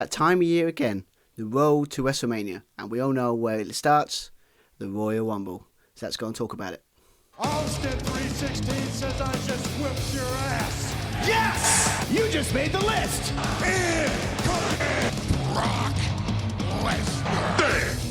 that time of year again, the road to WrestleMania, and we all know where it starts, the Royal Rumble. So let's go and talk about it. Austin 316 says I just whipped your ass. Yes! You just made the list! Brock Lesnar.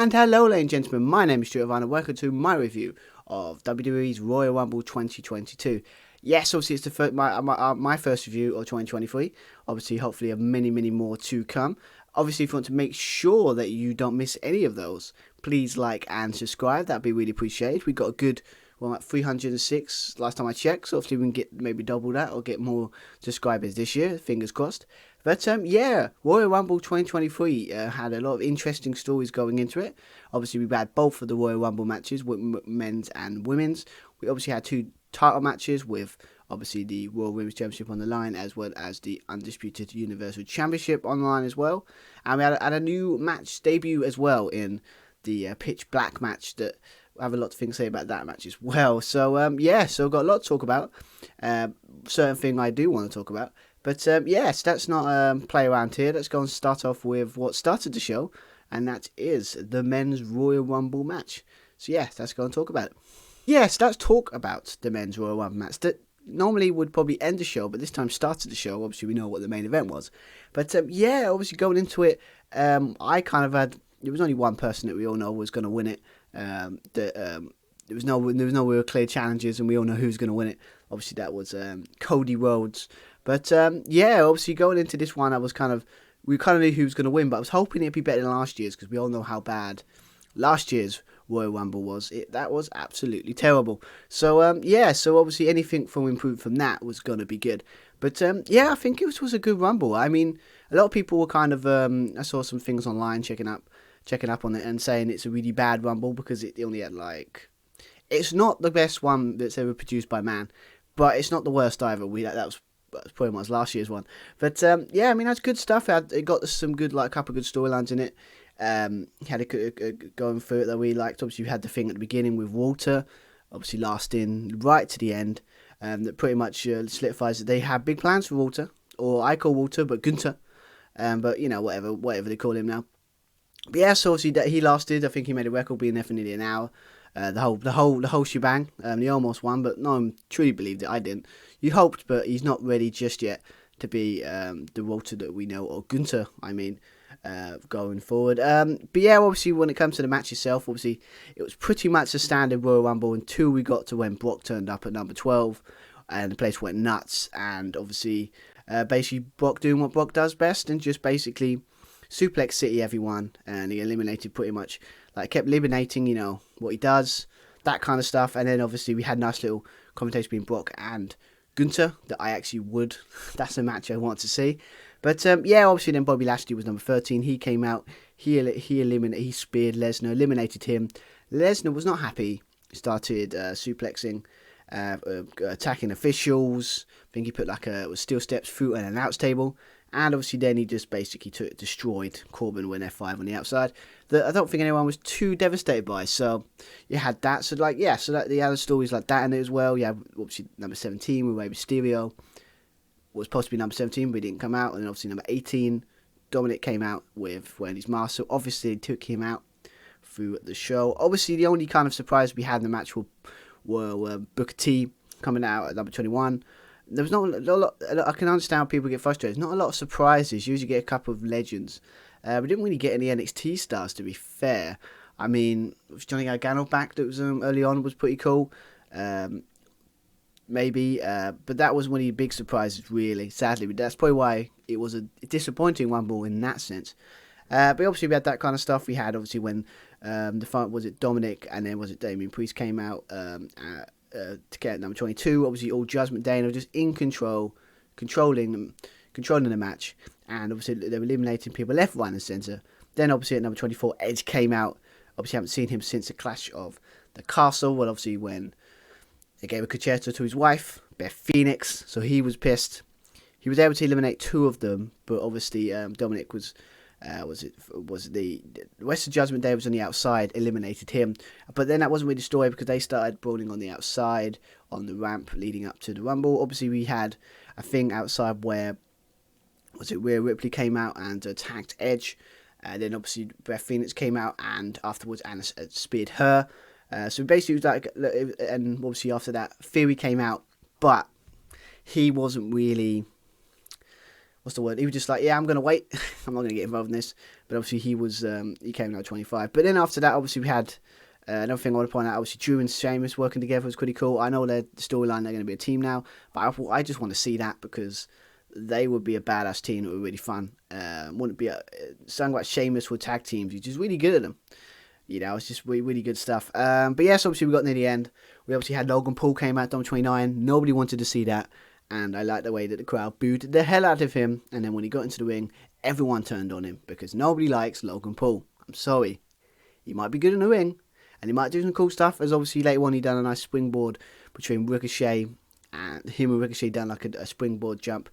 And hello ladies and gentlemen, my name is Stuart Irvine and welcome to my review of WWE's Royal Rumble 2022. Yes, obviously it's my first review of 2023. Obviously, hopefully, many more to come. Obviously, if you want to make sure that you don't miss any of those, please like and subscribe. That'd be really appreciated. We got a good, like 306 last time I checked. So hopefully we can get maybe double that or get more subscribers this year. Fingers crossed. But yeah, Royal Rumble 2023 had a lot of interesting stories going into it. Obviously, we had both of the Royal Rumble matches, with men's and women's. We obviously had two title matches with obviously the Royal Women's Championship on the line, as well as the Undisputed Universal Championship on the line as well. And we had a new match debut as well in the Pitch Black match that I have a lot of things to say about that match as well. So yeah, so I've got a lot to talk about. Certain thing I do want to talk about. But yes, let's not play around here. Let's go and start off with what started the show, and that is the men's Royal Rumble match. So yeah, let's go and talk about it. Yes, let's talk about the men's Royal Rumble match that normally would probably end the show, but this time started the show. Obviously, we know what the main event was. But yeah, obviously going into it, I kind of had, there was only one person that we all know was going to win it. There was no real clear challenges, and we all know who's going to win it. Obviously, that was Cody Rhodes. But yeah, obviously going into this one, we kind of knew who was going to win, but I was hoping it'd be better than last year's, because we all know how bad last year's Royal Rumble was. That was absolutely terrible. So yeah, so obviously anything from improved from that was going to be good. But yeah, I think it was a good Rumble. I mean, a lot of people were kind of, I saw some things online checking up on it and saying it's a really bad Rumble because it only had it's not the best one that's ever produced by man, but it's not the worst either. That was pretty much last year's one. But yeah, I mean, that's good stuff. It got some good, a couple of good storylines in it. Had a going through it that we liked. Obviously, we had the thing at the beginning with Walter, obviously lasting right to the end. That pretty much solidifies that they had big plans for Walter, or I call Walter, but Gunther. But you know, whatever they call him now. But yeah, so obviously he lasted. I think he made a record being there for nearly an hour. The whole shebang. He almost won, but no one truly believed it. I didn't. You hoped, but he's not ready just yet to be the Walter that we know, or Gunther, I mean, going forward. But yeah, obviously when it comes to the match itself, obviously it was pretty much a standard Royal Rumble until we got to when Brock turned up at number 12 and the place went nuts, and obviously basically Brock doing what Brock does best and just basically suplex city everyone, and he eliminated pretty much, kept eliminating, you know, what he does, that kind of stuff. And then obviously we had a nice little commentation between Brock and Gunther that I actually would, that's a match I want to see. But yeah, obviously then Bobby Lashley was number 13. He came out, he speared Lesnar, eliminated him. Lesnar was not happy. He started suplexing, attacking officials. I think he put steel steps through an announce table. And obviously then he just basically destroyed Corbin with an F5 on the outside that I don't think anyone was too devastated by. So you had that. So the other stories like that in it as well. You had obviously number 17 with Rey Mysterio. Was supposed to be number 17, but he didn't come out. And then obviously number 18, Dominic came out with wearing his mask. So obviously they took him out through the show. Obviously the only kind of surprise we had in the match were Booker T coming out at number 21. There was not a lot. I can understand how people get frustrated. There's not a lot of surprises. You usually get a couple of legends. We didn't really get any NXT stars, to be fair. I mean, Johnny Gargano back that was early on was pretty cool. Maybe, but that was one of the big surprises, really. Sadly, but that's probably why it was a disappointing Rumble in that sense. But obviously we had that kind of stuff. We had obviously when the fight was it Dominic and then was it Damian Priest came out. To get number 22, obviously all Judgment Day, and they were just in controlling the match, and obviously they were eliminating people left, right and centre. Then obviously at number 24, Edge came out. Obviously haven't seen him since the Clash of the Castle, well obviously when they gave a concerto to his wife, Beth Phoenix, so he was pissed. He was able to eliminate two of them, but obviously Dominic was the rest of Judgment Day was on the outside, eliminated him. But then that wasn't really the story because they started brawling on the outside on the ramp leading up to the Rumble. Obviously we had a thing outside where Rhea Ripley came out and attacked Edge. Then obviously Beth Phoenix came out and afterwards Anna speared her. So basically it was like, and obviously after that Theory came out, but he wasn't really, what's the word? He was just like, yeah, I'm gonna wait. I'm not gonna get involved in this. But obviously he came out 25. But then after that, obviously we had another thing I want to point out. Obviously Drew and Sheamus working together was pretty cool. I know their storyline, they're gonna be a team now, but I just want to see that because they would be a badass team. It would be really fun. Wouldn't be something like Sheamus with tag teams. He's just really good at them. It's just really, really good stuff. But yes, obviously we got near the end. We obviously had Logan Paul came out on 29. Nobody wanted to see that. And I like the way that the crowd booed the hell out of him. And then when he got into the ring, everyone turned on him because nobody likes Logan Paul. I'm sorry. He might be good in the ring. And he might do some cool stuff. As obviously later on he done a nice springboard between Ricochet and him and Ricochet done like a springboard jump.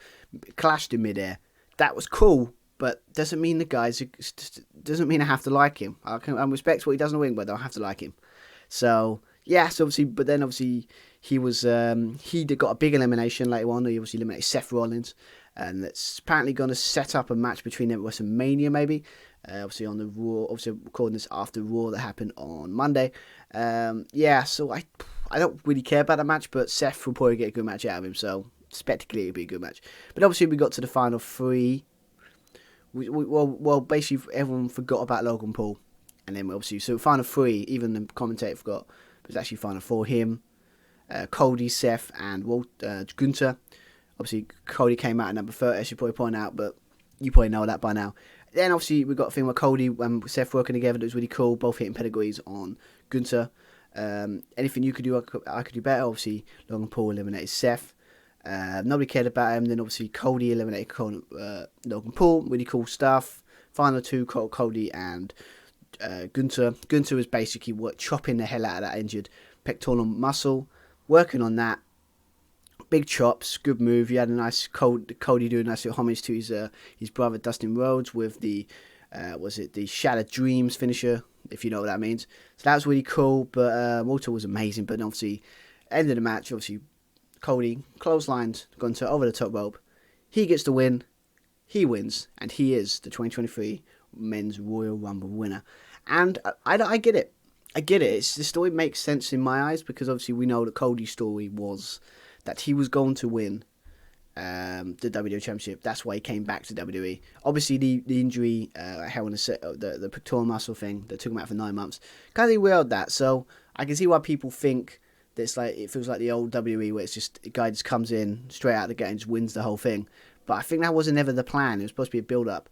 Clashed in midair. That was cool. But doesn't mean doesn't mean I have to like him. I respect what he does in the ring, but I don't have to like him. So yes, obviously, but then obviously he got a big elimination later on. He obviously eliminated Seth Rollins, and that's apparently going to set up a match between them at WrestleMania maybe. Obviously on the Raw. Obviously recording this after Raw that happened on Monday. So I don't really care about that match, but Seth will probably get a good match out of him. So spectacularly it'll be a good match. But obviously we got to the final three. Well, basically everyone forgot about Logan Paul, and then obviously so final three, even the commentator forgot, but it's actually final four: him, Cody, Seth, and Gunther. Obviously Cody came out at number 30, as you probably point out, but you probably know that by now. Then obviously we got a thing where Cody and Seth working together that was really cool, both hitting pedigrees on Gunther. Anything you could do, I could do better. Obviously Logan Paul eliminated Seth. Nobody cared about him. Then obviously Cody eliminated Logan Paul. Really cool stuff. Final two, Cody and Gunther. Gunther was basically chopping the hell out of that injured pectoral muscle. Working on that. Big chops. Good move. He had a nice Cody doing a nice little homage to his brother Dustin Rhodes with the the Shattered Dreams finisher, if you know what that means. So that was really cool. But Walter was amazing. But obviously end of the match, obviously Cody clotheslined Gunther over the top rope. He gets the win. He wins. And he is the 2023 Men's Royal Rumble winner. And I get it. I get it. The story makes sense in my eyes because obviously we know that Cody's story was that he was going to win the WWE Championship. That's why he came back to WWE. Obviously the injury, the pectoral muscle thing that took him out for 9 months, kind of derailed that. So I can see why people think it feels like the old WWE where it's just a guy just comes in straight out of the gate and just wins the whole thing. But I think that wasn't ever the plan. It was supposed to be a build-up.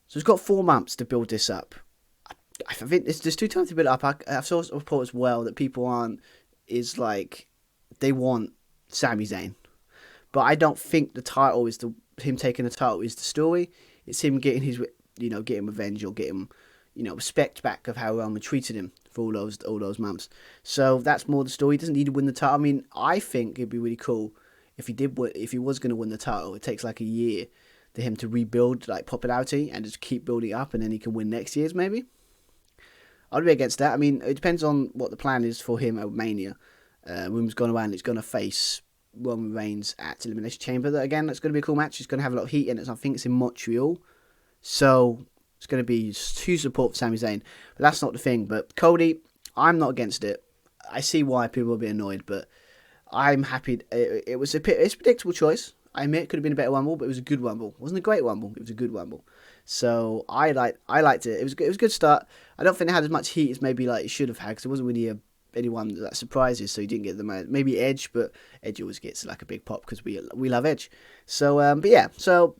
So it's got 4 months to build this up. I think there's 2 times to build it up. I've saw a report as well that people they want Sami Zayn. But I don't think the title is him taking the title is the story. It's him getting getting revenge or getting, respect back of how Roman treated him for all those months. So that's more the story. He doesn't need to win the title. I mean, I think it'd be really cool if he was going to win the title. It takes like a year for him to rebuild popularity and just keep building up, and then he can win next year's maybe. I'd be against that. I mean, it depends on what the plan is for him at Mania. Rumor's gone around. It's going to face Roman Reigns at Elimination Chamber. Again, that's going to be a cool match. It's going to have a lot of heat in it. I think it's in Montreal. So it's going to be huge support for Sami Zayn. But that's not the thing. But Cody, I'm not against it. I see why people will be annoyed, but I'm happy. It's a predictable choice. I admit it could have been a better Rumble, but it was a good Rumble. It wasn't a great Rumble. It was a good Rumble. So I liked it. It was a good start. I don't think it had as much heat as maybe it should have had, because it wasn't really anyone that surprises, so you didn't get the man. Maybe Edge, but Edge always gets a big pop because we love Edge. So but yeah, so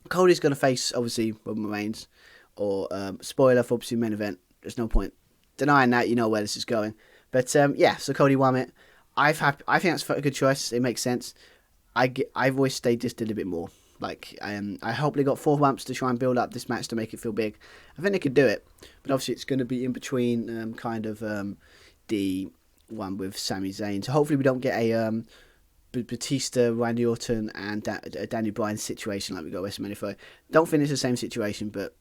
Cody's gonna face obviously Roman Reigns, or spoiler for obviously main event. There's no point denying that. You know where this is going. But yeah, so Cody won it. I think that's a good choice. It makes sense. I've always stayed just a little bit more. I hope they got 4 months to try and build up this match to make it feel big. I think they could do it, but obviously it's going to be in between the one with Sami Zayn. So hopefully we don't get a Batista, Randy Orton, and Danny Bryan situation like we got WrestleMania 5. Don't think it's the same situation, but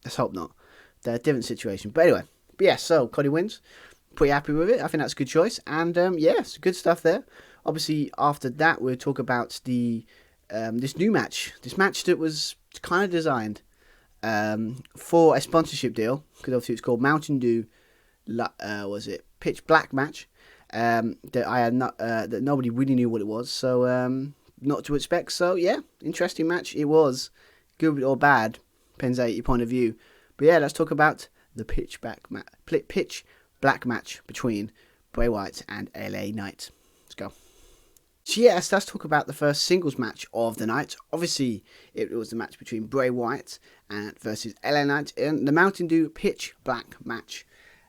let's hope not. They're a different situation. But anyway, so Cody wins. Pretty happy with it. I think that's a good choice. And yeah, it's good stuff there. obviously after that we'll talk about the this new match. This match that was kind of designed for a sponsorship deal, because obviously it's called Mountain Dew. Was it Pitch Black match? That I had not that nobody really knew what it was. So not to expect. So yeah, interesting match. It was good or bad, depends on your point of view. But yeah, let's talk about the Pitch Black match between Bray Wyatt and LA Knight. Let's go. So yes, let's talk about the first singles match of the night. Obviously, it was the match between Bray Wyatt and versus LA Knight in the Mountain Dew Pitch Black match.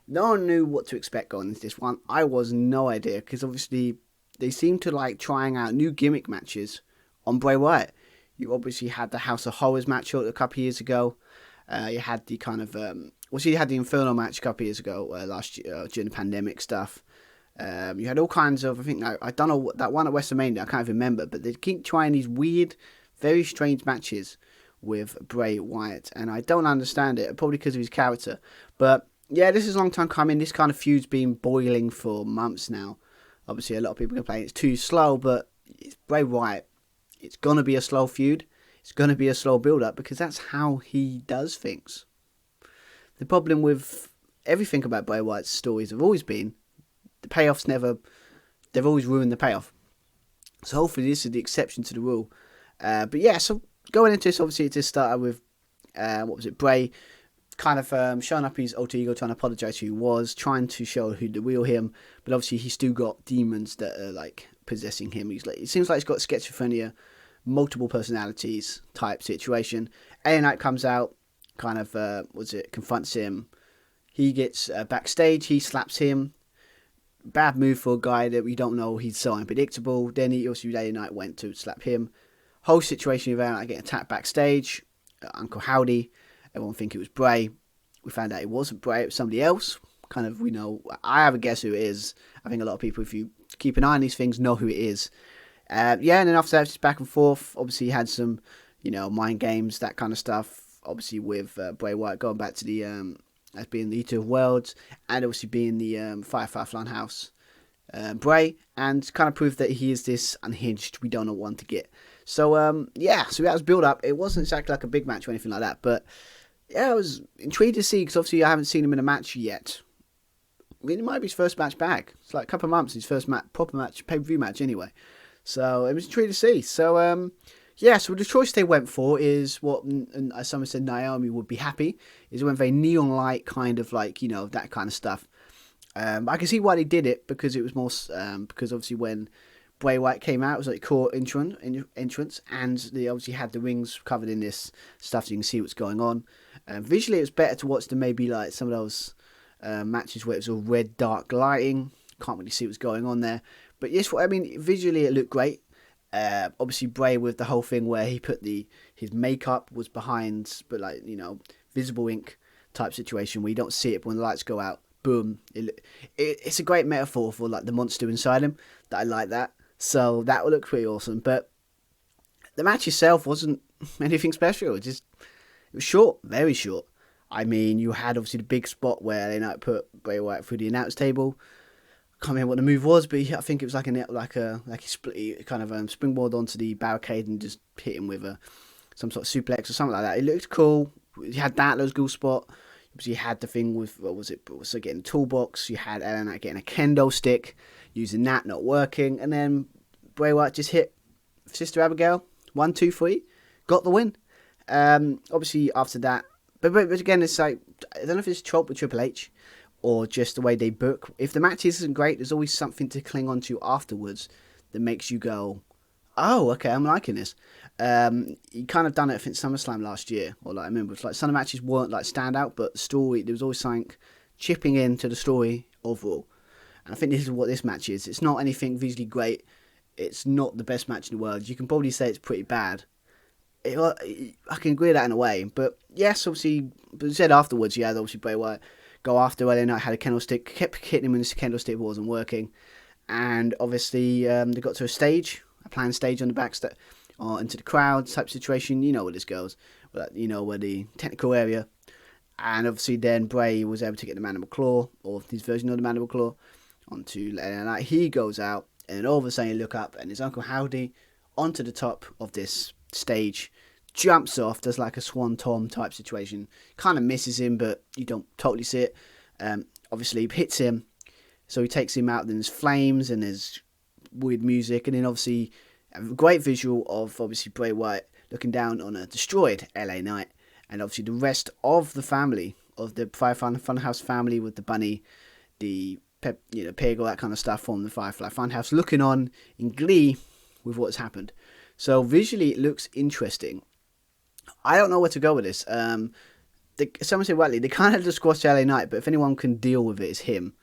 No one knew what to expect going into this one. I was no idea, because obviously they seem to like trying out new gimmick matches on Bray Wyatt. You obviously had the House of Horrors match a couple of years ago. You had the kind of you had the Inferno match a couple of years ago last year during the pandemic stuff. You had all kinds of, I think, I don't know, that one at WrestleMania, I can't even remember, but they keep trying these weird, very strange matches with Bray Wyatt, and I don't understand it, probably because of his character. But yeah, this is a long time coming. This kind of feud's been boiling for months now. Obviously, a lot of people complain it's too slow, but it's Bray Wyatt. It's going to be a slow feud. It's going to be a slow build-up, because that's how he does things. The problem with everything about Bray Wyatt's stories have always been the payoffs they've always ruined the payoff. So hopefully this is the exception to the rule. But yeah, so going into this, obviously it just started with, Bray kind of showing up his alter ego, trying to apologise who he was, trying to show who the real him, but obviously he's still got demons that are like possessing him. It seems like he's got schizophrenia, multiple personalities type situation. LA Knight comes out, kind of confronts him. He gets backstage, he slaps him. Bad move for a guy that we don't know. He's so unpredictable. Then LA Knight went to slap him. Whole situation with LA Knight getting attacked backstage. Uncle Howdy. Everyone think it was Bray. We found out it wasn't Bray. It was somebody else. Kind of, we know. I have a guess who it is. I think a lot of people, if you keep an eye on these things, know who it is. And then after that, it's back and forth. Obviously, he had some, mind games, that kind of stuff. Obviously, with Bray Wyatt going back to the as being the Eater of Worlds, and obviously being the Firefly Funhouse Bray, and kind of proved that he is this unhinged, we don't know one to get. So so that was build up. It wasn't exactly like a big match or anything like that, but yeah, I was intrigued to see, because obviously I haven't seen him in a match yet. I mean, it might be his first match back. It's like a couple of months, his first proper match, pay-per-view match anyway. So it was intrigued to see. So so the choice they went for is what, and as someone said, Naomi would be happy, is it went very neon light, kind of like, that kind of stuff. I can see why they did it, because it was more, because obviously when Bray Wyatt came out, it was like core entrance, and they obviously had the rings covered in this stuff so you can see what's going on. Visually, it was better to watch than maybe like some of those matches where it was all red, dark lighting. Can't really see what's going on there. But yes, visually it looked great. Obviously Bray with the whole thing where he put his makeup was behind, but like, visible ink type situation where you don't see it, but when the lights go out, boom. It's a great metaphor for like the monster inside him. That I like that. So that would look pretty awesome. But the match itself wasn't anything special. It was short, very short. I mean, you had obviously the big spot where they now put Bray Wyatt through the announce table. Can't remember what the move was, but I think it was like he split, kind of springboard onto the barricade and just hit him with some sort of suplex or something like that. It looked cool. You had that cool spot. You had the thing with getting a toolbox. You had Ellen getting a kendo stick, using that, not working, and then Bray Wyatt just hit Sister Abigail 1, 2, 3, got the win. Obviously after that, but again, it's like, I don't know if it's a trope with Triple H, or just the way they book. If the match isn't great, there's always something to cling on to afterwards that makes you go, oh, okay, I'm liking this. He kind of done it, I think, SummerSlam last year, or like I remember, it's like some of the matches weren't like standout, but the story, there was always something chipping into the story overall. And I think this is what this match is. It's not anything visually great. It's not the best match in the world. You can probably say it's pretty bad. I can agree with that in a way. But yes, obviously, but said afterwards, you had obviously Bray Wyatt go after LA Knight, had a candlestick, kept hitting him when this candlestick wasn't working. And obviously, they got to a stage, a planned stage on the backstage, or into the crowd type situation. You know where this goes. Where the technical area. And obviously then Bray was able to get the Mandible Claw, or his version of the Mandible Claw, onto LA Knight. He goes out, And all of a sudden you look up and it's Uncle Howdy onto the top of this stage, jumps off, does like a Swan Tom type situation, kind of misses him, but you don't totally see it. Obviously hits him, so he takes him out, then there's flames and there's weird music, and then obviously a great visual of obviously Bray Wyatt looking down on a destroyed LA Knight, and obviously the rest of the family, of the Firefly Funhouse family with the bunny, the pig, all that kind of stuff from the Firefly Funhouse, looking on in glee with what's happened. So visually it looks interesting. I don't know where to go with this. Someone said rightly, they kind of just squashed LA Knight, but if anyone can deal with it, it's him.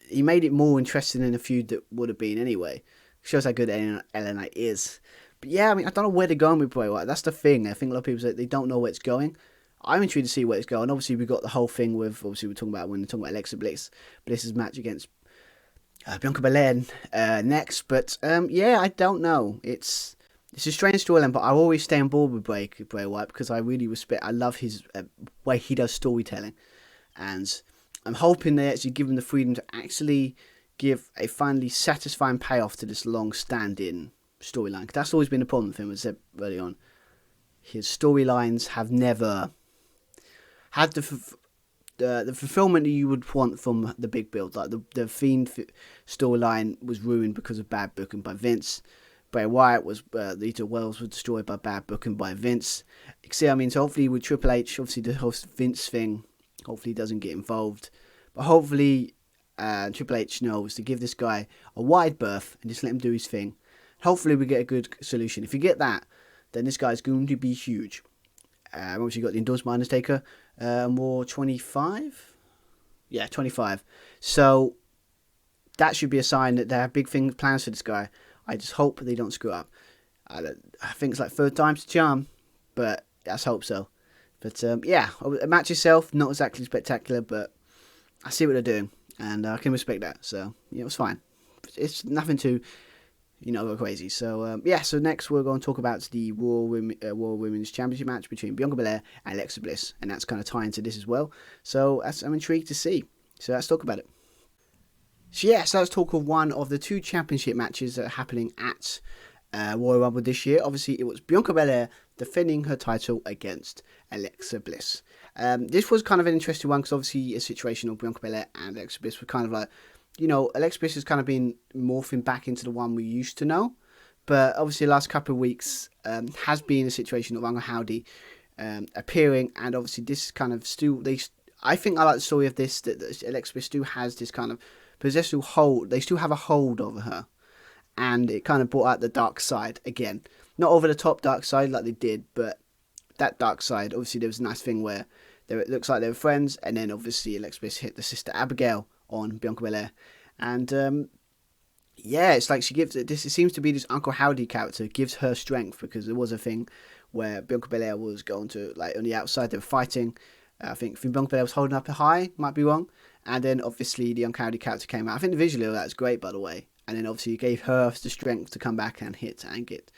He made it more interesting in a feud that would have been anyway. Shows how good LA Knight is. But yeah, I mean, I don't know where they're going with Bray Wyatt. That's the thing. I think a lot of people say they don't know where it's going. I'm intrigued to see where it's going. Obviously, we got the whole thing with, obviously, we're talking about when we're talking about Alexa Bliss. Bliss's match against Bianca Belair next. But yeah, I don't know. It's a strange storyline, but I always stay on board with Bray Wyatt because I really respect, I love his way he does storytelling. And I'm hoping they actually give him the freedom to actually give a finally satisfying payoff to this long-standing storyline. Because that's always been the problem with him, as I said early on. His storylines have never had the fulfillment that you would want from the big build. Like the Fiend storyline was ruined because of bad booking by Vince. Bray Wyatt was Lita Wells was destroyed by bad booking by Vince. See, I mean, so hopefully with Triple H, obviously the whole Vince thing, hopefully he doesn't get involved. But hopefully Triple H knows to give this guy a wide berth and just let him do his thing. Hopefully we get a good solution. If you get that, then this guy's going to be huge. Obviously got the endorsement by Undertaker. More 25? Yeah, 25. So that should be a sign that they have big plans for this guy. I just hope they don't screw up. I think it's like third time's the charm, but let's hope so. But yeah, the match itself, not exactly spectacular, but I see what they're doing, and I can respect that. So yeah, it was fine. It's nothing too, go crazy. So yeah, so next we're going to talk about the Raw Women's Championship match between Bianca Belair and Alexa Bliss, and that's kind of tying into this as well. So I'm intrigued to see. So let's talk about it. So yeah, so let's talk of one of the two championship matches that are happening at Royal Rumble this year. Obviously, it was Bianca Belair defending her title against Alexa Bliss. This was kind of an interesting one because obviously a situation of Bianca Belair and Alexa Bliss were kind of like, Alexa Bliss has kind of been morphing back into the one we used to know. But obviously the last couple of weeks has been a situation of Uncle Howdy appearing, and obviously this is kind of still, I think I like the story of this, that Alexa Bliss still has this kind of possessive hold. They still have a hold over her, and it kind of brought out the dark side again. Not over the top dark side like they did, but that dark side. Obviously there was a nice thing where it looks like they were friends, and then obviously Alexa Bliss hit the sister Abigail on Bianca Belair, and yeah, it's like she gives it. It seems to be this Uncle Howdy character gives her strength, because there was a thing where Bianca Belair was going to, like, on the outside they were fighting. I think Bianca Belair was holding up a high, might be wrong. And then obviously the Uncle Howdy character came out. I think the visual of that was great, by the way. And then obviously it gave her the strength to come back and hit and get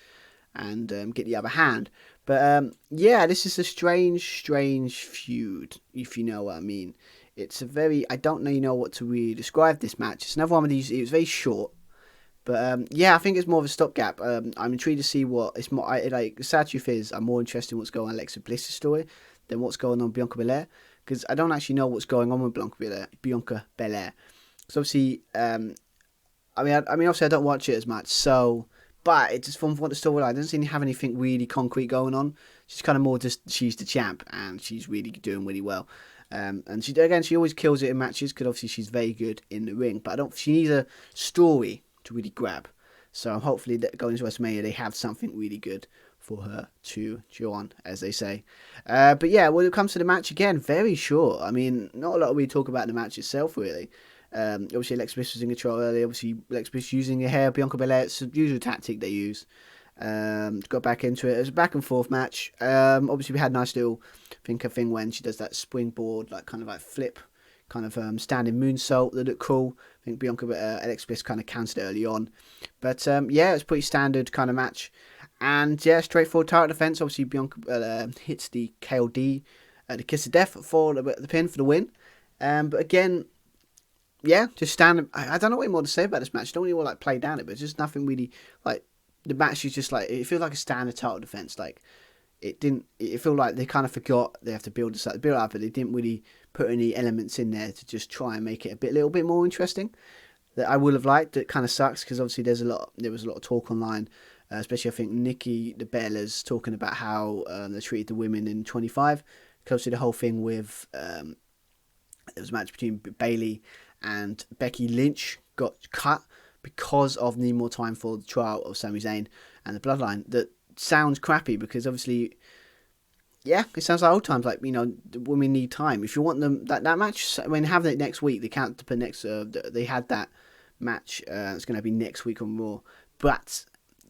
the other hand. But yeah, this is a strange feud, if you know what I mean. It's a very, I don't know what to really describe this match. It's another one of these. It was very short. But yeah, I think it's more of a stopgap. I'm intrigued to see what it's more. The sad truth is, I'm more interested in what's going on Alexa Bliss's story than what's going on Bianca Belair, because I don't actually know what's going on with Bianca Belair. So obviously, I mean, obviously I don't watch it as much. So, but it's just from what the storyline doesn't seem to have anything really concrete going on. She's kind of more just she's the champ and she's really doing really well. And she always kills it in matches because obviously she's very good in the ring. But she needs a story to really grab. So hopefully going into WrestleMania they have something really good for her to chew on, as they say. But yeah, when it comes to the match, again, very short. I mean, not a lot we talk about the match itself, really. Obviously, Alexa Bliss was in control earlier. Obviously, Alexa Bliss using her hair, Bianca Belair, it's the usual tactic they use. Got back into it. It was a back and forth match. Obviously, we had a nice little thing when she does that springboard, like kind of like flip, kind of standing moonsault that looked cool. I think Alexa Bliss kind of counted it early on. But yeah, it's pretty standard kind of match. And yeah, straightforward title defense. Obviously, Bianca hits the KOD, the Kiss of Death for the pin for the win. But again, yeah, just stand. I don't know what more to say about this match. I don't really want to play down it, but it's just nothing really like the match is just like it feels like a standard title defense. Like it didn't. It felt like they kind of forgot they have to build this up, but they didn't really put any elements in there to just try and make it a little bit more interesting. That I would have liked. It kind of sucks because obviously there was a lot of talk online, especially I think Nikki the Bella's talking about how they treated the women in 25. Close to the whole thing with there was a match between Bayley and Becky Lynch got cut because of need more time for the trial of Sami Zayn and the Bloodline. That sounds crappy because obviously, yeah, it sounds like old times. Like, the women need time. If you want them that match, when having it next week, they can't put next. They had that match. It's going to be next week on Raw, but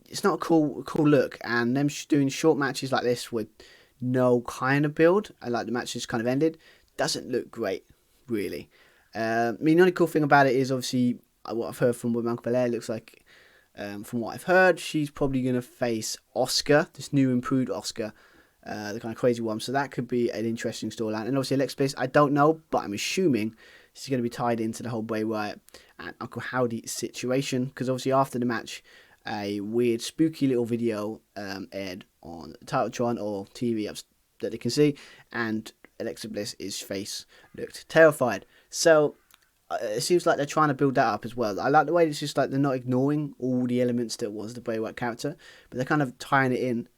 it's not a cool look. And them doing short matches like this with no kind of build, and like the match just kind of ended, doesn't look great, really. The only cool thing about it is obviously what I've heard from Bianca Belair. Looks like, from what I've heard, she's probably going to face Asuka, this new improved Asuka, the kind of crazy one. So that could be an interesting storyline. And obviously Alexa Bliss, I don't know, but I'm assuming she's going to be tied into the whole Bray Wyatt and Uncle Howdy situation. Because obviously after the match, a weird, spooky little video aired on Titletron or TV that they can see, and Alexa Bliss's face looked terrified. So it seems like they're trying to build that up as well. I like the way it's just like they're not ignoring all the elements that was the Bray Wyatt character, but they're kind of tying it in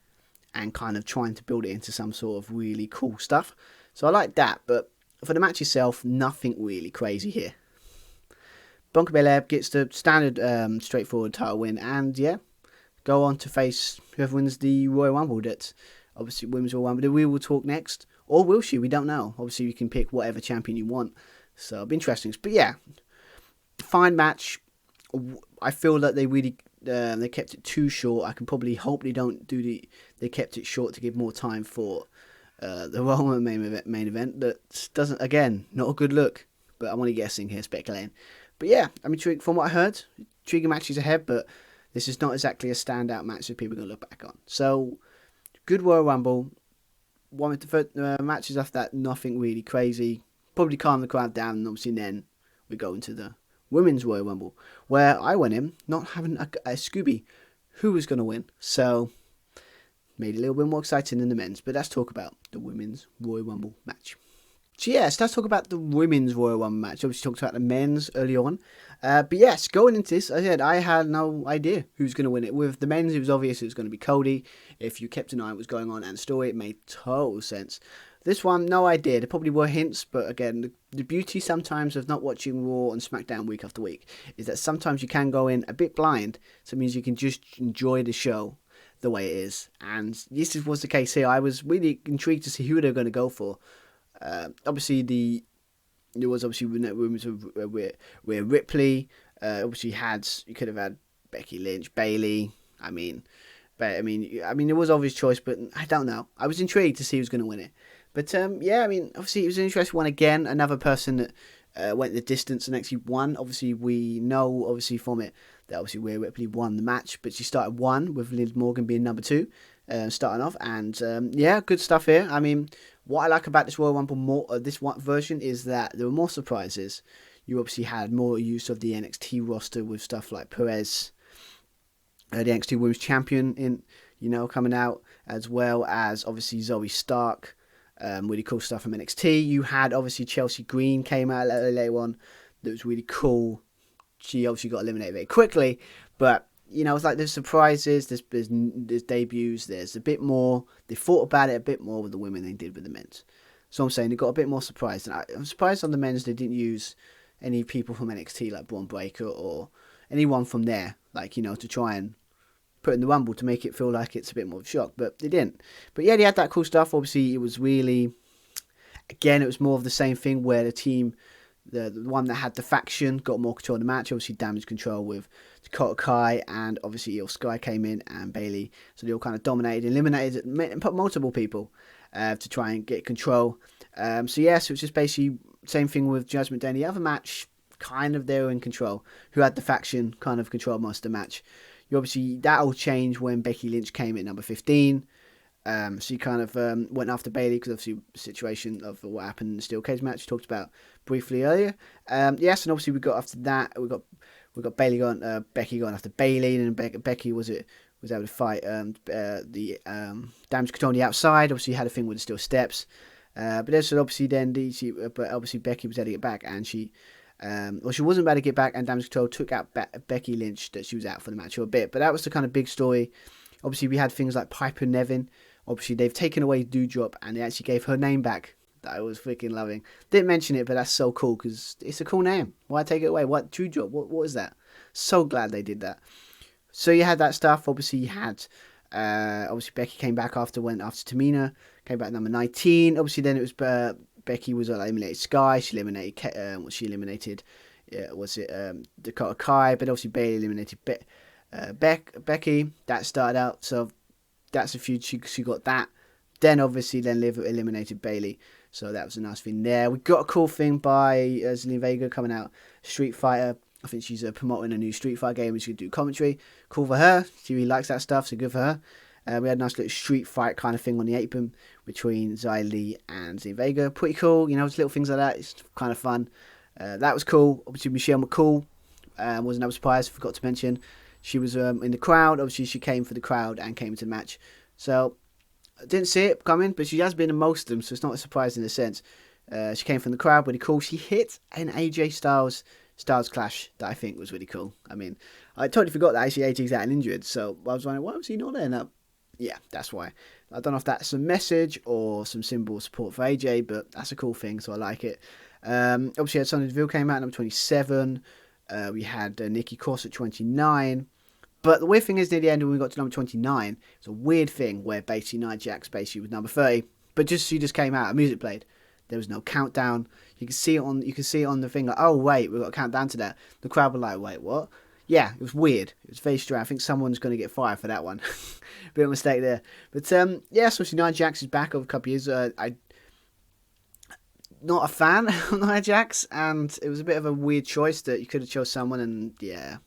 and kind of trying to build it into some sort of really cool stuff. So I like that, but for the match itself, nothing really crazy here. Bianca Belair gets the standard straightforward title win, and yeah, go on to face whoever wins the Royal Rumble. That's obviously Women's Royal Rumble. We will talk next, or will she? We don't know. Obviously, you can pick whatever champion you want, so it'll be interesting. But yeah, fine match. I feel that they really they kept it too short. I can probably hope they don't do they kept it short to give more time for the Royal Rumble main event. That doesn't, again, not a good look. But I'm only guessing here, speculating. But yeah, I'm intrigued from what I heard. Intriguing matches ahead, but this is not exactly a standout match that people are going to look back on. So, good Royal Rumble. One of the first matches after that, nothing really crazy. Probably calm the crowd down, and obviously then we go into the Women's Royal Rumble, where I went in not having a Scooby who was going to win. So, made it a little bit more exciting than the men's. But let's talk about the Women's Royal Rumble match. So yes, let's talk about the Women's Royal Rumble match. Obviously talked about the men's early on. But yes, going into this, I said I had no idea who's going to win it. With the men's, it was obvious it was going to be Cody. If you kept an eye on what was going on and the story, it made total sense. This one, no idea. There probably were hints, but again, the beauty sometimes of not watching Raw and SmackDown week after week is that sometimes you can go in a bit blind. So it means you can just enjoy the show the way it is. And this was the case here. I was really intrigued to see who they were going to go for. Obviously, there was obviously rumors of where Ripley. Obviously, you could have had Becky Lynch, Bayley. I mean, it was obvious choice, but I don't know. I was intrigued to see who's going to win it. But yeah, I mean, obviously, it was an interesting one again. Another person that went the distance and actually won. Obviously, we know obviously from it that obviously Rhea Ripley won the match, but she started one with Liv Morgan being number 2, starting off. And yeah, good stuff here. I mean, what I like about this Royal Rumble this one version is that there were more surprises. You obviously had more use of the NXT roster with stuff like Perez, the NXT Women's Champion coming out, as well as obviously Zoe Stark. Really cool stuff from NXT. You had obviously Chelsea Green came out later on. That was really cool. She obviously got eliminated very quickly, but it's like there's surprises, there's debuts, there's a bit more. They thought about it a bit more with the women than they did with the men's. So I'm saying they got a bit more surprised. And I'm surprised on the men's they didn't use any people from NXT like Braun Breaker or anyone from there, to try and put in the Rumble to make it feel like it's a bit more of a shock. But they didn't. But yeah, they had that cool stuff. Obviously, it was really, again, it was more of the same thing where the team, the one that had the faction, got more control of the match. Obviously, Damage Control with Dakota Kai, and obviously Io Sky came in, and Bayley. So they all kind of dominated, eliminated, and put multiple people to try and get control. So yes, it was just basically same thing with Judgment Day. The other match, kind of they were in control. Who had the faction kind of control most of the match. That all changed when Becky Lynch came at number 15. She kind of went after Bayley because obviously the situation of what happened in the steel cage match we talked about briefly earlier. Yes, and obviously we got after that we got Bayley going, Becky going after Bayley, and then Becky was able to fight the Damage Control on the outside. Obviously had a thing with the steel steps, but then so obviously but obviously Becky was able to get back, and she wasn't about to get back, and Damage Control took out Becky Lynch, that she was out for the match for a bit. But that was the kind of big story. Obviously we had things like Piper Niven. Obviously, they've taken away Doudrop, and they actually gave her name back. That I was freaking loving. Didn't mention it, but that's so cool, because it's a cool name. Why take it away? What, Doudrop? What is that? So glad they did that. So you had that stuff. Obviously, you had... obviously, Becky came back after Tamina. Came back at number 19. Obviously, then it was... Becky was eliminated Sky. She eliminated... Dakota Kai. But obviously, Bayley eliminated Becky. That started out, so... That's a feud. She got that. Then obviously, Liv eliminated Bayley. So that was a nice thing there. We got a cool thing by Zelina Vega coming out. Street Fighter. I think she's promoting a new Street Fighter game. She's going to do commentary. Cool for her. She really likes that stuff. So good for her. We had a nice little street fight kind of thing on the apron between Xia Li and Zelina Vega. Pretty cool. You know, little things like that. It's kind of fun. That was cool. Obviously, Michelle McCool was another surprise. Forgot to mention. She was in the crowd. Obviously, she came for the crowd and came to the match. So, I didn't see it coming, but she has been in most of them, so it's not a surprise in a sense. She came from the crowd, really cool. She hit an AJ Styles clash that I think was really cool. I mean, I totally forgot that actually AJ's out and injured, so I was wondering, why was he not there now? Yeah, that's why. I don't know if that's a message or some symbol of support for AJ, but that's a cool thing, so I like it. Obviously, Sonya Deville came out at number 27. We had Nikki Cross at 29. But the weird thing is, near the end, when we got to number 29, it's a weird thing where basically Nia Jax basically was number 30, but she just came out, music played. There was no countdown. You can see it on the thing, like, oh wait, we've got a countdown to that. The crowd were like, wait, what? Yeah, it was weird. It was very strange. I think someone's going to get fired for that one. Bit of a mistake there. But yeah, so Nia Jax is back over a couple of years. I'm not a fan of Nia Jax, and it was a bit of a weird choice that you could have chose someone, and yeah.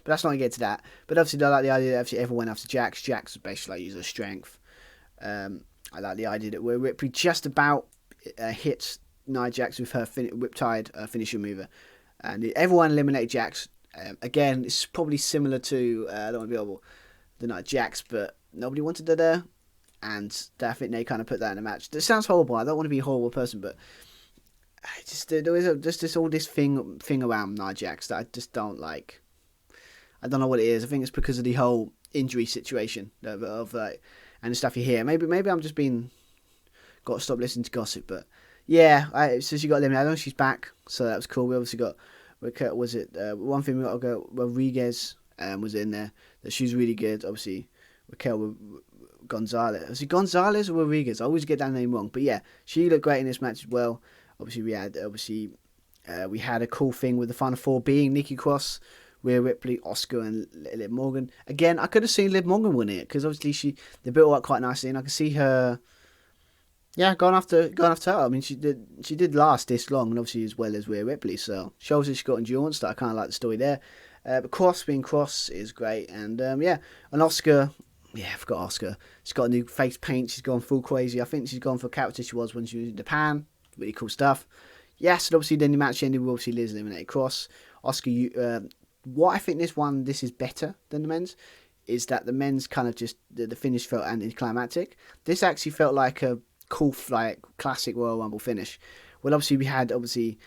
But that's not going to get to that. But obviously, I like the idea that obviously everyone went after Jax. Jax basically like, used her strength. I like the idea that where Ripley just about hit Nia Jax with her Riptide finisher mover. And everyone eliminated Jax. Again, it's probably similar to, I don't want to be horrible, the Nia Jax, but nobody wanted her there. And I think they kind of put that in the match. It sounds horrible. I don't want to be a horrible person, but there is just all this thing around Nia Jax that I just don't like. I don't know what it is. I think it's because of the whole injury situation and the stuff you hear. Maybe I'm just got to stop listening to gossip. But yeah, so she got eliminated. I know she's back, so that was cool. We obviously got one thing we got to go. Rodriguez was in there. That she's really good. Obviously, Raquel Gonzalez. Was it Gonzalez or Rodriguez? I always get that name wrong. But yeah, she looked great in this match as well. Obviously, we had a cool thing with the final four being Nikki Cross, Rhea Ripley, Asuka, and Liv Morgan. Again, I could have seen Liv Morgan win it because obviously they built up quite nicely, and I could see her, going after her. I mean, she did last this long, and obviously as well as Rhea Ripley, so shows that she's got endurance. That I kind of like the story there. But Cross being Cross is great, and and Asuka. Yeah, I forgot Asuka. She's got a new face paint. She's gone full crazy. I think she's gone for character she was when she was in Japan. Really cool stuff. Yes, and obviously then the match ended with obviously Liz eliminated Cross. Asuka, what I think this is better than the men's is that the men's kind of just the finish felt anticlimactic. This actually felt like a cool, like classic Royal Rumble finish. Well, obviously we had Asuka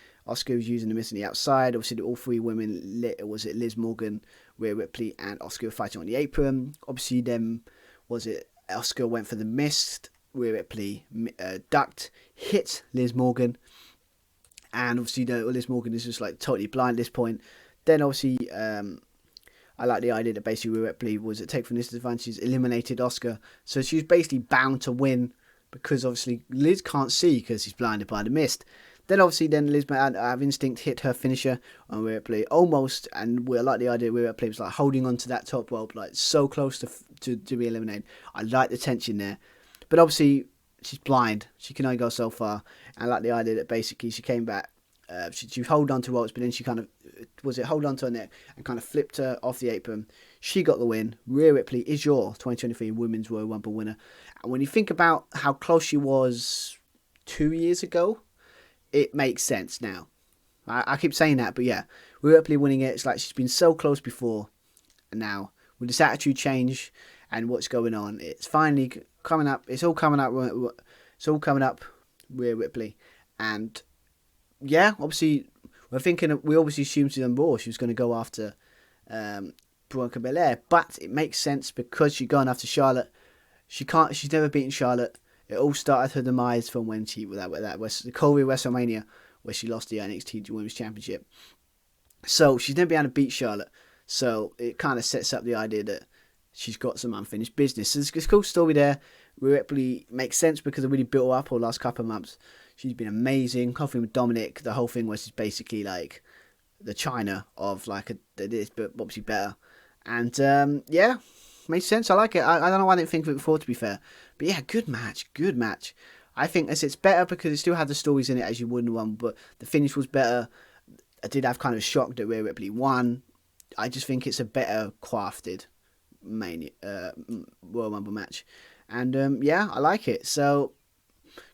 was using the miss on the outside. Obviously all three women, Liz Morgan, Rhea Ripley, and Asuka were fighting on the apron. Obviously then Asuka went for the mist. Rhea Ripley ducked, hit Liz Morgan, and obviously Liz Morgan is just like totally blind at this point. Then obviously, I like the idea that basically Rhea Ripley was at take from this advantage, eliminated Asuka, so she's basically bound to win because obviously Liz can't see because she's blinded by the mist. Then obviously Liz out of instinct hit her finisher on Rhea Ripley almost, and we like the idea Rhea Ripley was like holding on to that top rope, like so close to be eliminated. I like the tension there, but obviously she's blind; she can only go so far. And I like the idea that basically she came back. She held on to ropes, but then she kind of hold on to her neck and kind of flipped her off the apron. She got the win. Rhea Ripley is your 2023 Women's Royal Rumble winner. And when you think about how close she was 2 years ago, it makes sense now. I keep saying that, but yeah, Rhea Ripley winning it, it's like she's been so close before, and now with this attitude change and what's going on, it's finally coming up. It's all coming up. It's all coming up, Rhea Ripley, and yeah, obviously we obviously assumed on Raw she was going to go after Bianca Belair, but it makes sense because she's going after Charlotte. She's never beaten Charlotte. It all started her demise from when she the Korea WrestleMania, where she lost the NXT Women's Championship. So she's never been able to beat Charlotte. So it kind of sets up the idea that she's got some unfinished business. So it's a cool story there. Rhea Ripley makes sense because it really built her up over the last couple of months. She's been amazing. Coffee with Dominic, the whole thing was basically like the China of like this, but obviously better. And yeah, makes sense. I like it. I don't know why I didn't think of it before, to be fair. But yeah, good match. I think it's better because it still had the stories in it as you would in one, but the finish was better. I did have kind of a shock that Rhea Ripley won. I just think it's a better crafted Royal Rumble match. And yeah, I like it. So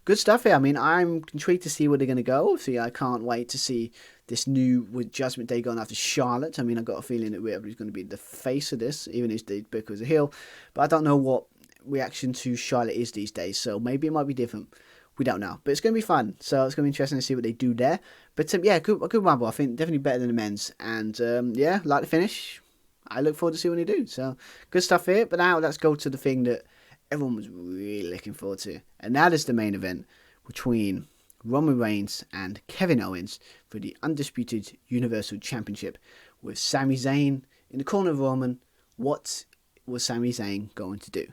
good stuff here. I mean, I'm intrigued to see where they're going to go. See, I can't wait to see this new with Judgment Day going after Charlotte. I mean, I've got a feeling that Rhea Ripley's going to be the face of this, even if they book her as a heel. But I don't know what reaction to Charlotte is these days, so maybe it might be different. We don't know, but it's going to be fun. So it's going to be interesting to see what they do there. But yeah, a good Rumble. I think definitely better than the men's. And yeah, like the finish. I look forward to see what they do. So good stuff here. But now let's go to the thing that everyone was really looking forward to, and that is the main event between Roman Reigns and Kevin Owens for the Undisputed Universal Championship, with Sami Zayn in the corner of Roman. What was Sami Zayn going to do?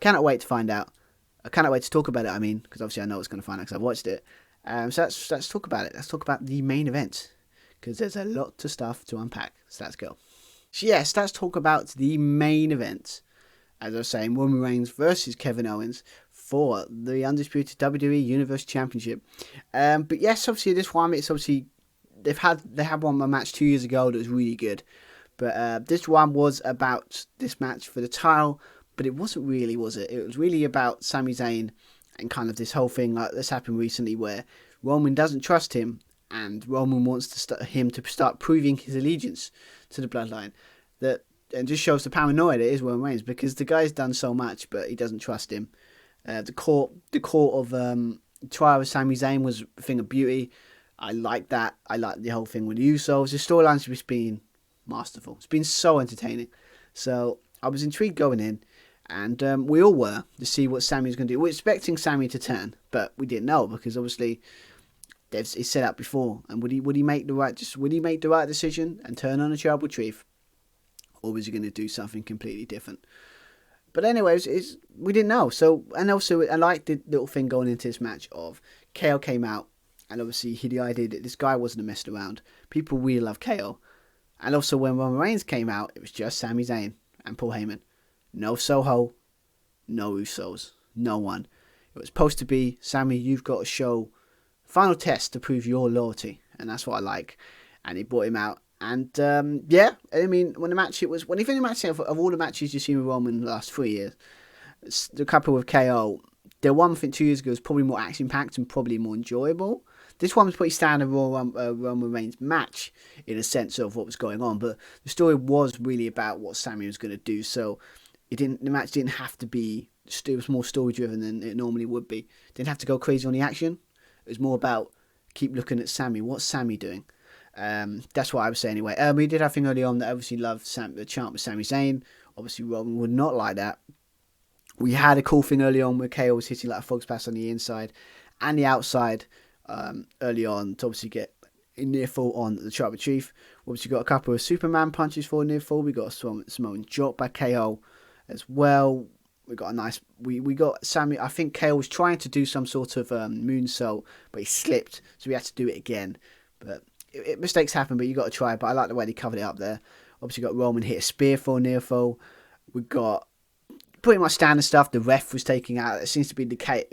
Cannot wait to find out. I cannot wait to talk about it, because obviously I know what's going to find out because I've watched it. So let's talk about it. Let's talk about the main event, because there's a lot of stuff to unpack. So let's go. So yes, let's talk about the main event. As I was saying, Roman Reigns versus Kevin Owens for the Undisputed WWE Universal Championship. But yes, obviously this one, it's obviously they had one match 2 years ago that was really good. But this one was about this match for the title. But it wasn't really, was it? It was really about Sami Zayn and kind of this whole thing like this happened recently where Roman doesn't trust him and Roman wants him to start proving his allegiance to the bloodline. And just shows the paranoia that is Roman Reigns, because the guy's done so much but he doesn't trust him. The court of trial of Sami Zayn was a thing of beauty. I like that. I like the whole thing with the Usos. The storyline's just been masterful. It's been so entertaining. So I was intrigued going in. And we all were to see what Sami was going to do. We were expecting Sami to turn, but we didn't know because obviously it's set up before. And would he make the right decision and turn on a Tribal Chief, or was he going to do something completely different? But anyways, we didn't know. So, and also I liked the little thing going into this match of KO came out, and obviously he had the idea that this guy wasn't a messed around. People really love KO, and also when Roman Reigns came out, it was just Sami Zayn and Paul Heyman. No Soho, no Usos, no one. It was supposed to be, Sami, you've got to show final test to prove your loyalty. And that's what I like. And he brought him out. And yeah, I mean, when you think the match of all the matches you've seen with Roman in the last 3 years, the couple with KO, the one I think 2 years ago was probably more action-packed and probably more enjoyable. This one was pretty standard Roman Reigns match in a sense of what was going on. But the story was really about what Sami was going to do. So the match didn't have to be, it was more story driven than it normally would be. It didn't have to go crazy on the action. It was more about keep looking at Sami. What's Sami doing? That's what I would say anyway. We did have a thing early on that I obviously loved the chant with Sami Zayn. Obviously Roman would not like that. We had a cool thing early on where KO was hitting like a frog splash on the inside and the outside early on to obviously get a near fall on the Tribal Chief. We obviously got a couple of Superman punches for a near fall. We got a Samoan drop by KO as well. We got a nice. We got Sami. I think KO was trying to do some sort of moonsault, but he slipped, so we had to do it again. But mistakes happen, but you got to try. But I like the way they covered it up there. Obviously, got Roman hit a spear for a near fall. We got pretty much standard stuff. The ref was taking out. It seems to be the kind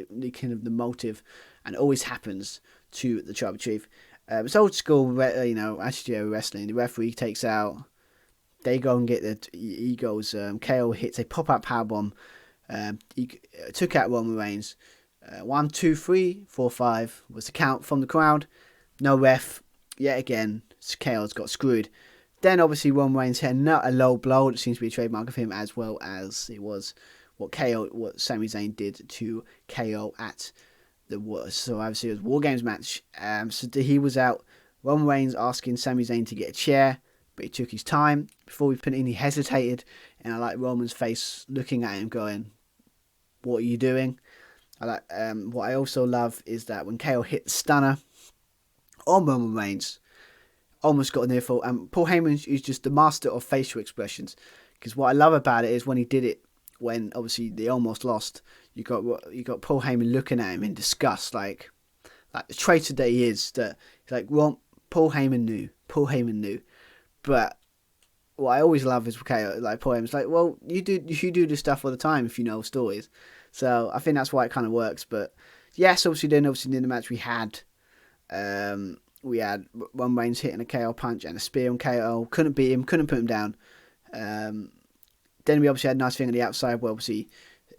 of the motive, and it always happens to the Tribal Chief. It's old school, Attitude Era Wrestling. The referee takes out. they go and get he goes, KO hits a pop-up powerbomb. He took out Roman Reigns. 1, 2, 3, 4, 5 was the count from the crowd. No ref. Yet again, KO's got screwed. Then obviously Roman Reigns hit a low blow that seems to be a trademark of him, as well as it was what Sami Zayn did to KO at so obviously it was War Games match. So he was out. Roman Reigns asking Sami Zayn to get a chair, but he took his time. Before we put it in, he hesitated, and I like Roman's face looking at him going, "What are you doing?" I like what I also love is that when KO hit the stunner on Roman Reigns, almost got a near fall. And Paul Heyman is just the master of facial expressions. Because what I love about it is when he did it, when obviously they almost lost, you got Paul Heyman looking at him in disgust, like the traitor that he is. That he's like, well, Paul Heyman knew. But what I always love is KO, like Paul Heyman's like, well, you do this stuff all the time if you know stories. So I think that's why it kind of works. But yes, obviously in the match we had Roman Reigns hitting a KO punch and a spear on KO. Couldn't beat him, couldn't put him down. Then we obviously had a nice thing on the outside where obviously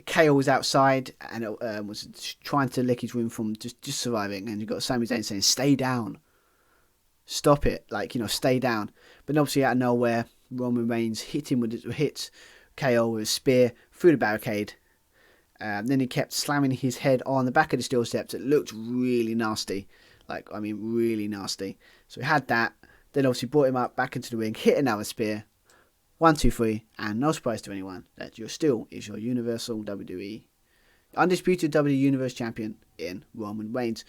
KO was outside and was trying to lick his wound from just surviving. And you got Sami Zayn saying, "Stay down. Stop it." Stay down. But obviously out of nowhere, Roman Reigns hit KO with a spear through the barricade. Then he kept slamming his head on the back of the steel steps. It looked really nasty. Really nasty. So he had that. Then obviously brought him up back into the ring, hit another spear. 1, 2, 3. And no surprise to anyone that you're still your Universal WWE Undisputed WWE Universe Champion in Roman Reigns.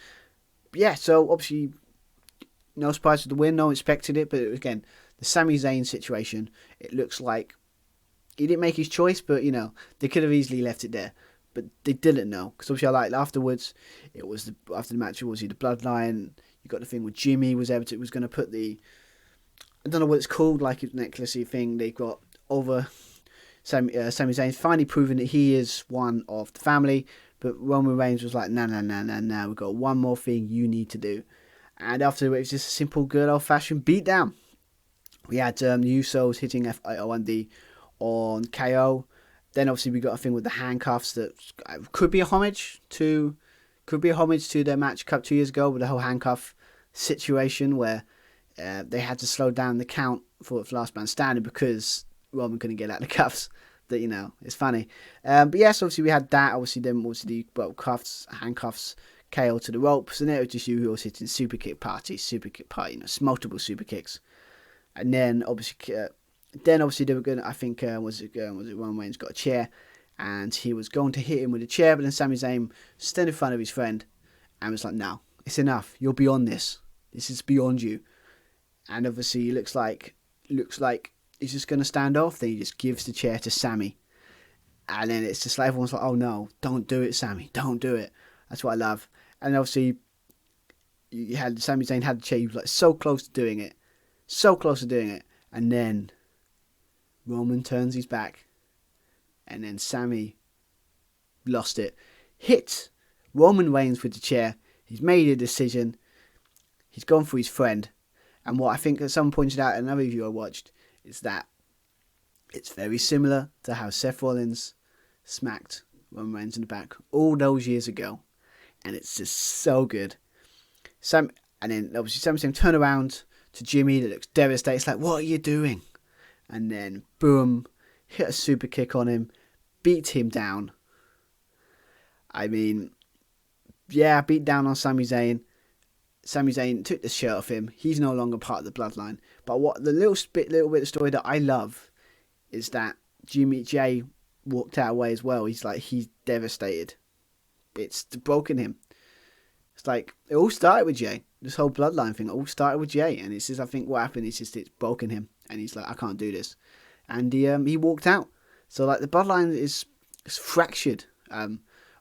Yeah, so obviously no surprise with the win. No one expected it. But again, the Sami Zayn situation, it looks like he didn't make his choice, but they could have easily left it there. But they didn't know, because obviously afterwards, after the match, it was the Bloodline. You got the thing with Jimmy was going to put I don't know what it's called, like his necklacey thing. They got over Sami Zayn, finally proving that he is one of the family. But Roman Reigns was like, no, we've got one more thing you need to do. And after it was just a simple, good old-fashioned beatdown. We had the Usos hitting FIOND on KO. Then obviously we got a thing with the handcuffs that could be a homage to their match 2 years ago with the whole handcuff situation where they had to slow down the count for last man standing because Roman couldn't get out the cuffs. That it's funny. But yes, obviously we had that. Obviously then the handcuffs, KO to the ropes, and it was just you who was hitting super kick party, multiple super kicks, and then obviously. Then obviously they were going to, I think, was it Roman Reigns got a chair and he was going to hit him with a chair, but then Sami Zayn stood in front of his friend and was like, "No, it's enough. You're beyond this. This is beyond you." And obviously it looks like he's just going to stand off. Then he just gives the chair to Sami. And then it's just like everyone's like, "Oh no, don't do it, Sami. Don't do it." That's what I love. And obviously you had Sami Zayn had the chair. He was like so close to doing it. And then Roman turns his back, and then Sami lost it. Hit Roman Reigns with the chair. He's made a decision. He's gone for his friend. And what I think that someone pointed out in another review I watched is that it's very similar to how Seth Rollins smacked Roman Reigns in the back all those years ago. And it's just so good. And then obviously Sami Zayn turn around to Jimmy that looks devastated. It's like, "What are you doing?" And then, boom, hit a super kick on him, beat him down. beat down on Sami Zayn. Sami Zayn took the shirt off him. He's no longer part of the Bloodline. But what the little bit of story that I love is that Jimmy J walked out away as well. He's devastated. It's broken him. It's like, it all started with Jay. This whole Bloodline thing, it all started with Jay. And it's just, I think what happened is just it's broken him. And he's like, "I can't do this." And he walked out. So the Bloodline is fractured.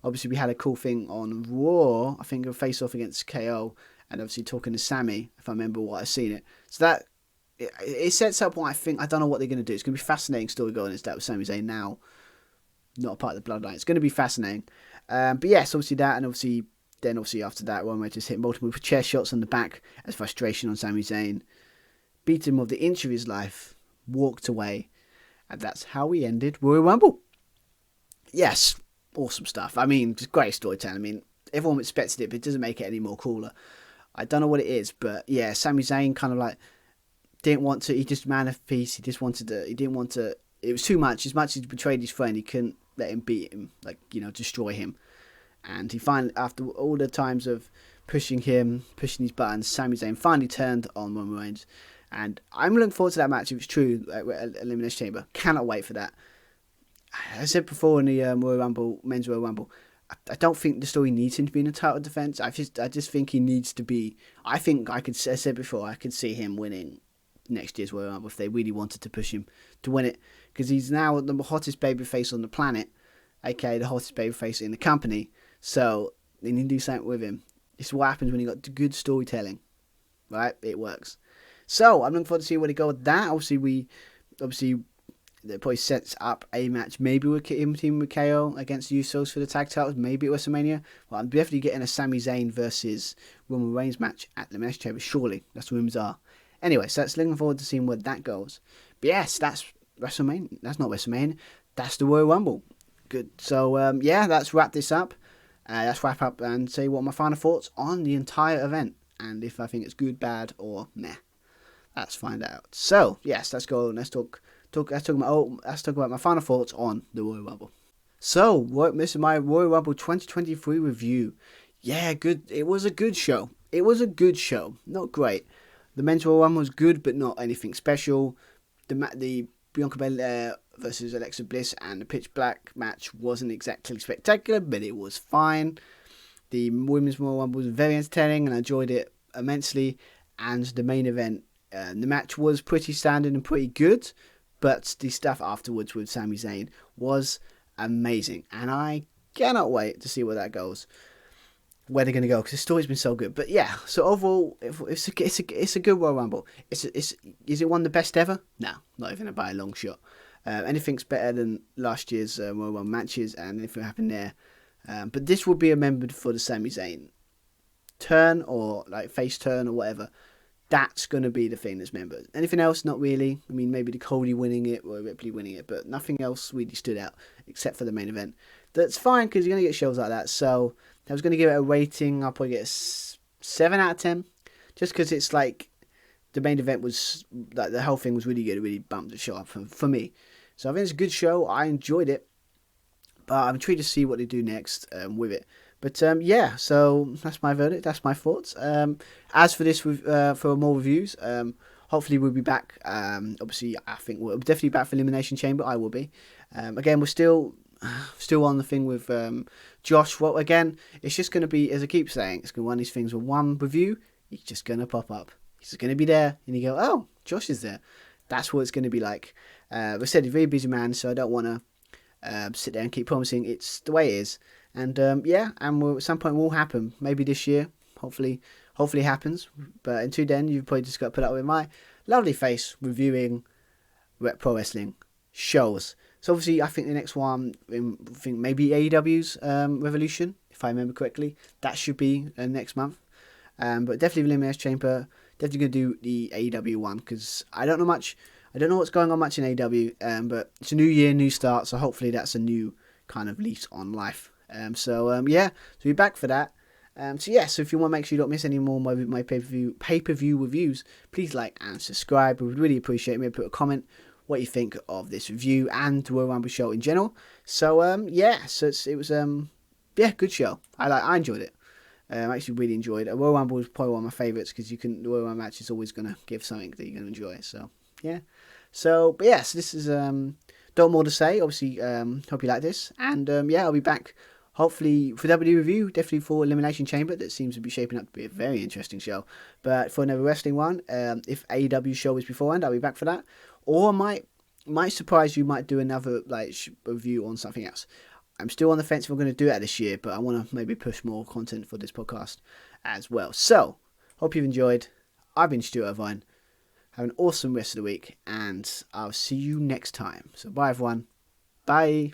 Obviously we had a cool thing on Raw. I think a face-off against KO. And obviously talking to Sami, if I remember what I've seen it. So that, it sets up what I don't know what they're going to do. It's going to be fascinating story going into that with Sami Zayn now not a part of the Bloodline. It's going to be fascinating. But yes, obviously that, and obviously after that, Roman Reigns just hit multiple chair shots on the back as frustration on Sami Zayn. Beat him of the inch of his life walked away. And that's how we ended Royal Rumble. Yes, awesome stuff. I mean, just great storytelling. I mean, everyone expected it, but it doesn't make it any more cooler. I don't know what it is, but yeah, Sami Zayn kind of like didn't want to. He just man of peace. He just wanted to. He didn't want to. It was too much. As much as he betrayed his friend, he couldn't let him beat him, like, you know, destroy him. And he finally, after all the times of pushing him, pushing his buttons, Sami Zayn finally turned on Roman Reigns. And I'm looking forward to that match if it's true at Elimination Chamber. Cannot wait for that. As I said before in the Royal Rumble, Men's Royal Rumble, I don't think the story needs him to be in a title defense. I just think he needs to be. I think as I said before, I could see him winning next year's Royal Rumble if they really wanted to push him to win it, because he's now the hottest babyface on the planet, aka the hottest babyface in the company. So they need to do something with him. It's what happens when you got good storytelling, right? It works. So I'm looking forward to see where they go with that. Obviously that probably sets up a match, maybe with him teaming with KO against the Usos for the tag titles, maybe at WrestleMania. Well, I'm definitely getting a Sami Zayn versus Roman Reigns match at the Elimination Chamber, surely. That's what rumors are. Anyway, so that's looking forward to seeing where that goes. But yes, that's WrestleMania. That's not WrestleMania. That's the Royal Rumble. Good. So, let's wrap this up. Let's wrap up and say what my final thoughts on the entire event. And if I think it's good, bad, or meh. Let's find out. So, yes, let's go. Let's talk about my final thoughts on the Royal Rumble. So, this is my Royal Rumble 2023 review. Yeah, good. It was a good show. Not great. The Men's Royal Rumble was good, but not anything special. The Bianca Belair versus Alexa Bliss and the Pitch Black match wasn't exactly spectacular, but it was fine. The Women's Royal Rumble was very entertaining, and I enjoyed it immensely. And the main event, the match was pretty standard and pretty good, but the stuff afterwards with Sami Zayn was amazing, and I cannot wait to see where that goes, where they're going to go, because the story's been so good. But yeah, so overall, it's a good Royal Rumble. Is it one of the best ever? No, not even by a long shot. Anything's better than last year's Royal Rumble matches and anything happened there. But this will be remembered for the Sami Zayn turn, or like face turn or whatever. That's going to be the thing that's remembered. Anything else, not really. I mean, maybe the Cody winning it or Ripley winning it, but nothing else really stood out except for the main event. That's fine, because you're going to get shows like that. So I was going to give it a rating. I'll probably get a 7 out of 10. Just because it's like the main event was, like, the whole thing was really good. It really bumped the show up for me. So I think it's a good show. I enjoyed it. But I'm intrigued to see what they do next with it. But so that's my verdict. That's my thoughts. As for this, for more reviews, hopefully we'll be back. Obviously, I think we'll definitely back for Elimination Chamber. I will be. Again, we're still on the thing with Josh. Well, again, it's just going to be, as I keep saying, it's going to be one of these things with one review. He's just going to pop up. He's just going to be there, and you go, oh, Josh is there. That's what it's going to be like. I said, he's a very busy man, so I don't want to sit there and keep promising. It's the way it is. And at some point will happen. Maybe this year. Hopefully it happens. But until then, you've probably just got to put up with my lovely face reviewing pro wrestling shows. So obviously, I think the next one, maybe AEW's Revolution, if I remember correctly. That should be next month. But definitely Elimination Chamber. Definitely going to do the AEW one, because I don't know much. I don't know what's going on much in AEW. But it's a new year, new start. So hopefully that's a new kind of lease on life. So we're back for that. So if you want to make sure you don't miss any more of my pay-per-view reviews, please like and subscribe. We would really appreciate it. Maybe put a comment what you think of this review and the Royal Rumble show in general. So it was good show. I enjoyed it. I actually really enjoyed it. Royal Rumble was probably one of my favourites, because the Royal Rumble match is always going to give something that you're going to enjoy. So yeah. So this is don't more to say. Obviously, hope you like this, and I'll be back. Hopefully for WWE review, definitely for Elimination Chamber. That seems to be shaping up to be a very interesting show. But for another wrestling one, if AEW show is beforehand, I'll be back for that. Or might surprise you, might do another review on something else. I'm still on the fence if I'm going to do that this year, but I want to maybe push more content for this podcast as well. So, hope you've enjoyed. I've been Stuart Irvine. Have an awesome rest of the week, and I'll see you next time. So bye everyone. Bye.